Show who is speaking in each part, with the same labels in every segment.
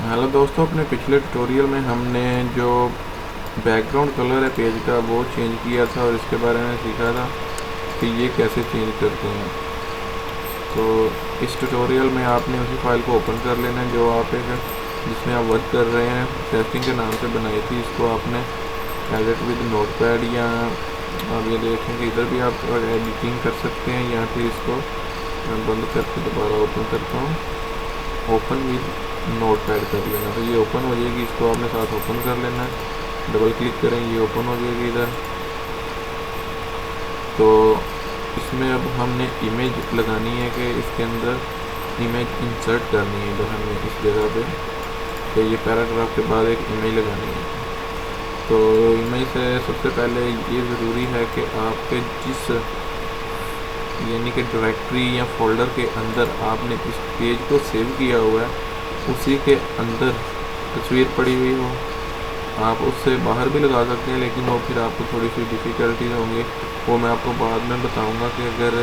Speaker 1: Hello दोस्तों, अपने पिछले ट्यूटोरियल में हमने जो बैकग्राउंड कलर है पेज का वो चेंज किया था और इसके बारे में सीखा था कि ये कैसे चेंज करते हैं। तो इस ट्यूटोरियल में आपने उसी फाइल को ओपन कर लेना है जो आप एक जिसमें आप वर्क कर रहे हैं, टेस्टिंग के नाम से बनाई थी। इसको आपने एडिट विद नोटपैड या आप ये देखें कि इधर भी आप एडिटिंग कर सकते हैं या फिर इसको मैं बंद करके दोबारा ओपन करता हूँ, ओपन विद नोटपैड कर लेना। तो ये ओपन हो जाएगी, इसको आपने साथ ओपन कर लेना है। डबल क्लिक करें, ये ओपन हो जाएगी इधर। तो इसमें अब हमने इमेज लगानी है कि इसके अंदर इमेज इंसर्ट करनी है। इधर हमने इस जगह पे तो ये पैराग्राफ के बाद एक इमेज लगानी है। तो इमेज से सबसे पहले ये ज़रूरी है कि आपके जिस यानी कि डायरेक्टरी या फोल्डर के अंदर आपने इस पेज को सेव किया हुआ है उसी के अंदर तस्वीर पड़ी हुई हो। आप उससे बाहर भी लगा सकते हैं, लेकिन वो फिर आपको थोड़ी सी डिफ़िकल्टीज होंगी, वो मैं आपको बाद में बताऊंगा कि अगर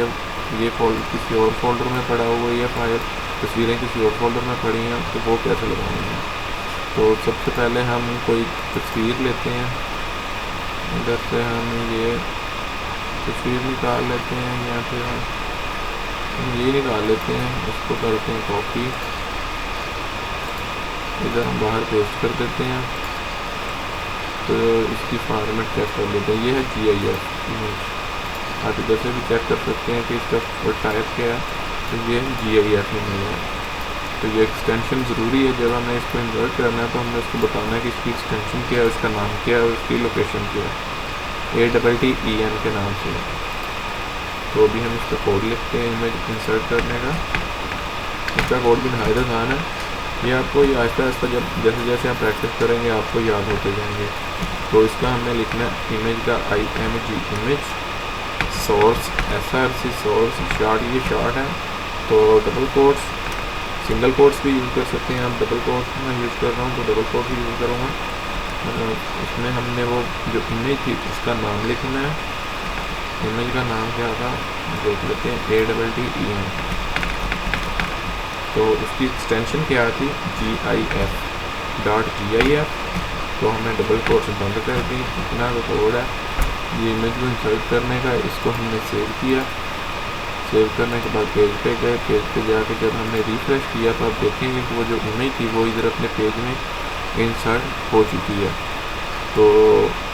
Speaker 1: ये फोल्डर किसी और फोल्डर में पड़ा हुआ है या फाइल तस्वीरें किसी और फोल्डर में पड़ी हैं तो वो कैसे लगानी है। तो सबसे पहले हम कोई तस्वीर लेते हैं, इधर से हम ये तस्वीर निकाल लेते हैं या फिर हम ये निकाल लेते हैं, इसको करते हैं कॉपी, इधर हम बाहर पेस्ट कर देते हैं। तो इसकी फॉर्मेट चेक कर लेते हैं, ये है GIF इमेज। आप इधर से भी चेक कर सकते हैं कि इसका टाइप क्या है। तो ये GIF इमेज है। तो ये एक्सटेंशन ज़रूरी है, जब हमें इसको इंसर्ट करना है तो हमने इसको बताना है कि इसकी एक्सटेंशन क्या है, इसका नाम क्या है और इसकी लोकेशन क्या है। ATTEN के नाम से। तो अभी हम इसका कोड लिखते हैं इमेज इंसर्ट करने का। इसका कोड भी नहायत आसान है, ये आपको ये आहिस्ता आहिस्ता जब जैसे जैसे आप प्रैक्टिस करेंगे आपको याद होते जाएंगे। तो इसका हमने लिखना है इमेज का IMG image, source SRC source, short ये शार्ट है। तो डबल कोट्स, सिंगल कोट्स भी यूज़ कर सकते हैं आप। डबल कोट्स मैं यूज़ कर रहा हूँ तो डबल कोट भी यूज़ करूँगा। इसमें हमने वो जो इमेज थी उसका नाम लिखना है। इमेज का नाम क्या था देख लेते हैं, ATTEN। तो उसकी एक्सटेंशन क्या थी, GIF.gif। तो हमने डबल कोट्स बंद कर दी। इतना तो कोड है ये इमेज को इंसर्ट करने का। इसको हमने सेव किया, सेव करने के बाद पेज पे गए। पेज पे जाके जब हमने रिफ्रेश किया तो आप देखेंगे कि वो जो इमेज थी वो इधर अपने पेज में इंसर्ट हो चुकी है। तो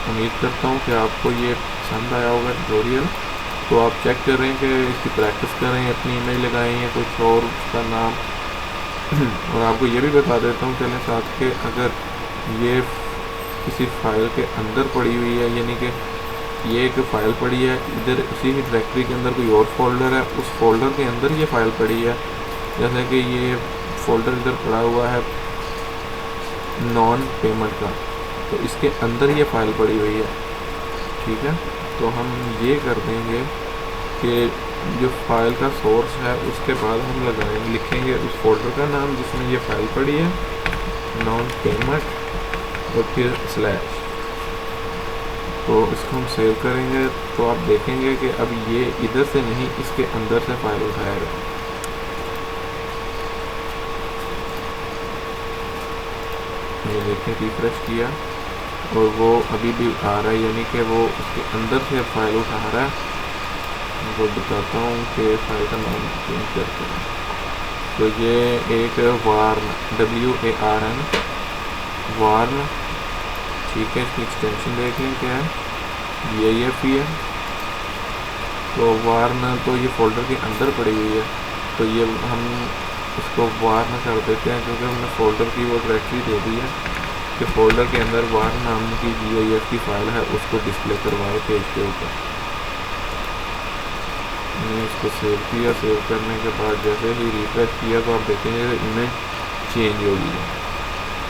Speaker 1: उम्मीद करता हूँ कि आपको ये पसंद आया होगा ट्यूटोरियल। तो आप चेक करें कि इसकी प्रैक्टिस करें, अपनी इमेज लगाएं या कुछ और उसका नाम। और आपको ये भी बता देता हूँ चलें साथ के, अगर ये किसी फाइल के अंदर पड़ी हुई है, यानी कि ये एक फ़ाइल पड़ी है इधर उसी ही डायरेक्टरी के अंदर कोई और फोल्डर है, उस फोल्डर के अंदर ये फ़ाइल पड़ी है। जैसे कि ये फोल्डर इधर पड़ा हुआ है नॉन पेमेंट का, तो इसके अंदर ये फ़ाइल पड़ी हुई है, ठीक है। तो हम ये कर देंगे कि जो फाइल का सोर्स है उसके बाद हम लगाएंगे, लिखेंगे उस फोल्डर का नाम जिसमें ये फाइल पड़ी है, नॉन पेमेंट और फिर स्लैश। तो इसको हम सेव करेंगे तो आप देखेंगे कि अब ये इधर से नहीं इसके अंदर से फाइल उठाएगा। ये देखें रिफ्रेश किया और वो अभी भी आ रहा है, यानी कि वो उसके अंदर से फाइल उठा रहा है। वो बताता हूँ कि फाइल का नाम चेंज करते हैं। तो ये एक वार्न WARN वार्न, ठीक है। इसकी एक्सटेंशन देख लें क्या है, GIF ही है। तो वार्न तो ये फोल्डर के अंदर पड़ी हुई है, तो ये हम इसको वार्न कर देते हैं क्योंकि हमने फोल्डर की वो डायरेक्टरी दे दी है कि फोल्डर के अंदर वार्न नाम की GIF की फाइल है, उसको डिस्प्ले करवाए पेज के ऊपर। मैंने इसको सेव किया, सेव करने के बाद जैसे ही रिफ्रेश किया तो आप देखेंगे कि इमेज चेंज हो गई है।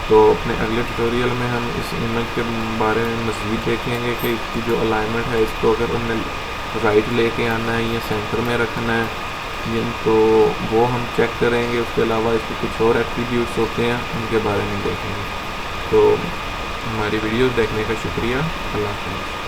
Speaker 1: तो अपने अगले ट्यूटोरियल में हम इस इमेज के बारे में मज़ीद देखेंगे कि इसकी जो अलाइनमेंट है इसको अगर हमने राइट लेके आना है या सेंटर में रखना है तो वो हम चेक करेंगे। उसके अलावा इसके कुछ और एट्रीब्यूट्स होते हैं, उनके बारे में देखेंगे। तो हमारी वीडियोस देखने का शुक्रिया। अल्लाह हाफ़िज़।